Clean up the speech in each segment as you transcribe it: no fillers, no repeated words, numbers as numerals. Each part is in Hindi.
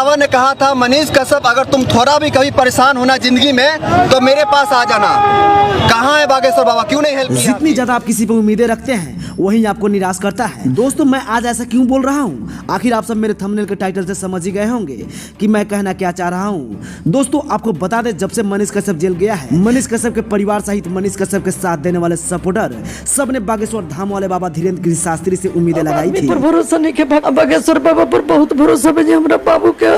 बाबा ने कहा था, मनीष कश्यप अगर तुम थोड़ा भी कभी परेशान होना जिंदगी में तो मेरे पास आ जाना। कहाँ है बागेश्वर बाबा, क्यों नहीं हेल्प किया? जितनी ज्यादा आप किसी पर उम्मीदें रखते हैं वही आपको निराश करता है। दोस्तों मैं आज ऐसा क्यों बोल रहा हूँ, आखिर आप सब मेरे थंबनेल के टाइटल से समझ ही गए होंगे कि मैं कहना क्या चाह रहा हूँ। दोस्तों आपको बता दें, जब से मनीष कश्यप जेल गया है, मनीष कश्यप के परिवार सहित मनीष कश्यप के साथ देने वाले सपोर्टर सब ने बागेश्वर धाम वाले बाबा धीरेन्द्र गिरी शास्त्री से उम्मीदें लगाई थी। पर भरोसा नहीं के बागेश्वर बाबा पर बहुत भरोसा है हमरा बाबू के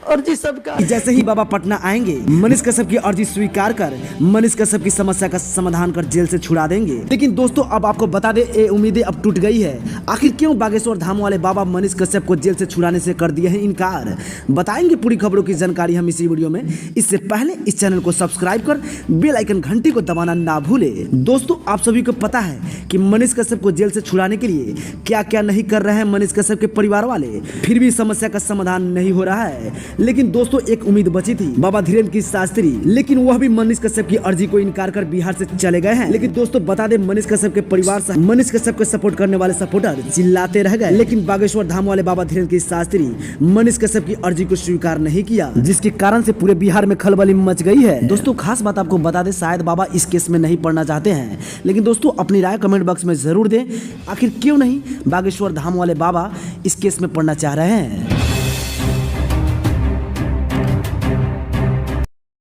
अर्जी सबका। जैसे ही बाबा पटना आएंगे, मनीष कश्यप की अर्जी स्वीकार कर मनीष कश्यप की समस्या का समाधान कर जेल से छुड़ा देंगे। लेकिन दोस्तों अब आपको बता दें, ये उम्मीदें अब टूट गई है। आखिर क्यों बागेश्वर धाम वाले बाबा मनीष कश्यप को जेल से छुड़ाने से कर दिए हैं इनकार। बताएंगे पूरी खबरों की जानकारी हम इसी वीडियो में। इससे पहले इस चैनल को सब्सक्राइब कर बेल आइकन घंटी को दबाना ना भूले। दोस्तों आप सभी को पता है कि मनीष कश्यप को जेल से छुड़ाने के लिए क्या क्या नहीं कर रहे हैं मनीष कश्यप के परिवार वाले, फिर भी समस्या का समाधान नहीं हो रहा है। लेकिन दोस्तों एक उम्मीद बची थी, बाबा धीरेन्द्र गिरी शास्त्री, लेकिन वह भी मनीष कश्यप की अर्जी को इनकार कर बिहार से चले गए हैं। लेकिन दोस्तों बता दें, मनीष कश्यप के परिवार से मनीष कश्यप को सपोर्ट करने वाले सपोर्टर चिल्लाते रह गए, लेकिन बागेश्वर धाम वाले बाबा धीरेन्द्र गिरी शास्त्री मनीष कश्यप की अर्जी को स्वीकार नहीं किया, जिसके कारण से पूरे बिहार में खलबली मच गई है। दोस्तों खास बात आपको बता दें, शायद बाबा इस केस में नहीं पढ़ना चाहते हैं, लेकिन दोस्तों अपनी राय कमेंट बॉक्स में जरूर दें। आखिर क्यों नहीं बागेश्वर धाम वाले बाबा इस केस में पढ़ना चाह रहे हैं।